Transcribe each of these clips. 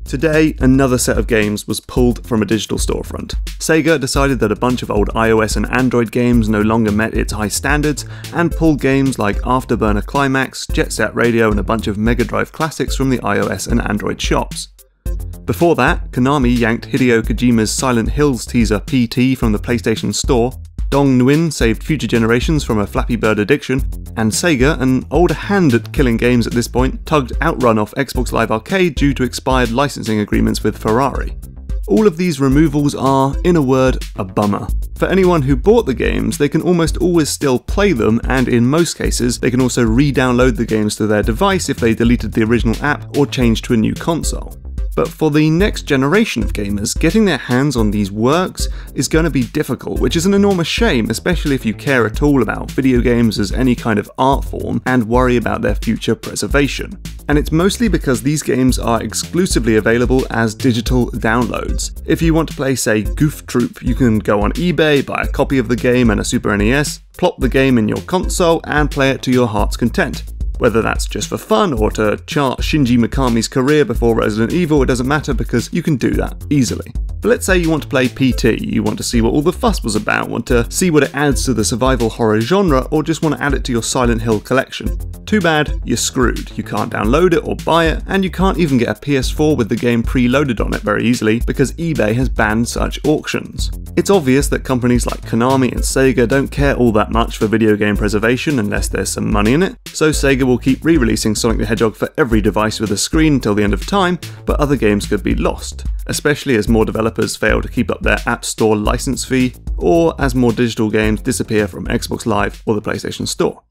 Today, another set of games was pulled from a digital storefront. Sega decided that a bunch of old iOS and Android games no longer met its high standards, and pulled games like Afterburner Climax, Jet Set Radio, and a bunch of Mega Drive classics from the iOS and Android shops. Before that, Konami yanked Hideo Kojima's Silent Hills teaser PT from the PlayStation Store, Dong Nguyen saved future generations from a Flappy Bird addiction, and Sega, an older hand at killing games at this point, tugged Outrun off Xbox Live Arcade due to expired licensing agreements with Ferrari. All of these removals are, in a word, a bummer. For anyone who bought the games, they can almost always still play them, and in most cases, they can also re-download the games to their device if they deleted the original app or changed to a new console. But for the next generation of gamers, getting their hands on these works is going to be difficult, which is an enormous shame, especially if you care at all about video games as any kind of art form and worry about their future preservation. And it's mostly because these games are exclusively available as digital downloads. If you want to play, say, Goof Troop, you can go on eBay, buy a copy of the game and a Super NES, plop the game in your console and play it to your heart's content. Whether that's just for fun or to chart Shinji Mikami's career before Resident Evil, it doesn't matter because you can do that easily. But let's say you want to play PT, you want to see what all the fuss was about, want to see what it adds to the survival horror genre, or just want to add it to your Silent Hill collection. Too bad, you're screwed. You can't download it or buy it, and you can't even get a PS4 with the game preloaded on it very easily because eBay has banned such auctions. It's obvious that companies like Konami and Sega don't care all that much for video game preservation unless there's some money in it, so Sega will keep re-releasing Sonic the Hedgehog for every device with a screen until the end of time, but other games could be lost, especially as more developers fail to keep up their App Store license fee, or as more digital games disappear from Xbox Live or the PlayStation Store.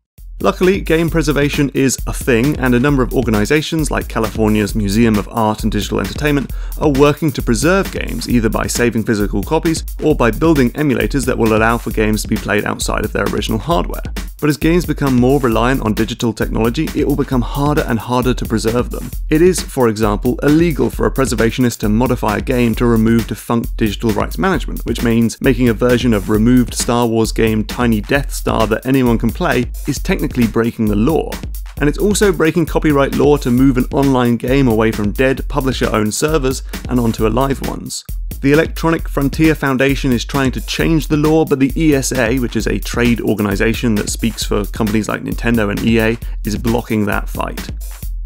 Luckily, game preservation is a thing, and a number of organisations like California's Museum of Art and Digital Entertainment are working to preserve games either by saving physical copies or by building emulators that will allow for games to be played outside of their original hardware. But as games become more reliant on digital technology, it will become harder and harder to preserve them. It is, for example, illegal for a preservationist to modify a game to remove defunct digital rights management, which means making a version of removed Star Wars game Tiny Death Star that anyone can play is technically breaking the law. And it's also breaking copyright law to move an online game away from dead, publisher-owned servers and onto alive ones. The Electronic Frontier Foundation is trying to change the law, but the ESA, which is a trade organisation that speaks for companies like Nintendo and EA, is blocking that fight.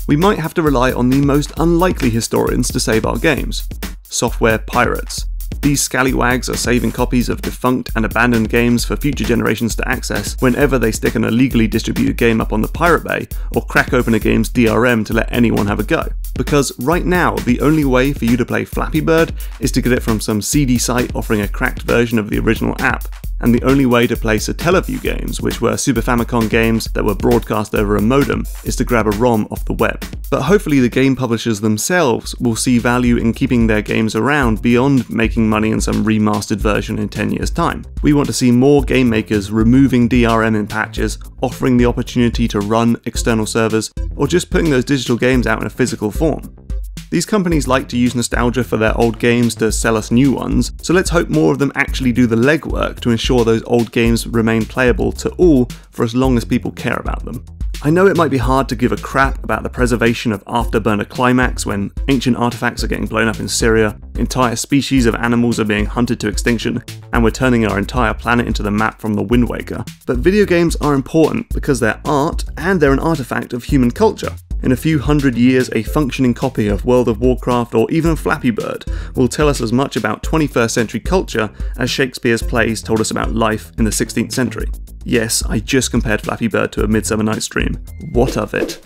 We might have to rely on the most unlikely historians to save our games: software pirates. These scallywags are saving copies of defunct and abandoned games for future generations to access whenever they stick an illegally distributed game up on the Pirate Bay or crack open a game's DRM to let anyone have a go. Because right now, the only way for you to play Flappy Bird is to get it from some seedy site offering a cracked version of the original app, and the only way to play Satellaview games, which were Super Famicom games that were broadcast over a modem, is to grab a ROM off the web. But hopefully the game publishers themselves will see value in keeping their games around beyond making money in some remastered version in 10 years' time. We want to see more game makers removing DRM in patches, offering the opportunity to run external servers, or just putting those digital games out in a physical form. These companies like to use nostalgia for their old games to sell us new ones, so let's hope more of them actually do the legwork to ensure those old games remain playable to all for as long as people care about them. I know it might be hard to give a crap about the preservation of Afterburner Climax when ancient artifacts are getting blown up in Syria, entire species of animals are being hunted to extinction, and we're turning our entire planet into the map from the Wind Waker. But video games are important because they're art and they're an artifact of human culture. In a few hundred years, a functioning copy of World of Warcraft or even Flappy Bird will tell us as much about 21st century culture as Shakespeare's plays told us about life in the 16th century. Yes, I just compared Flappy Bird to A Midsummer Night's Dream. What of it?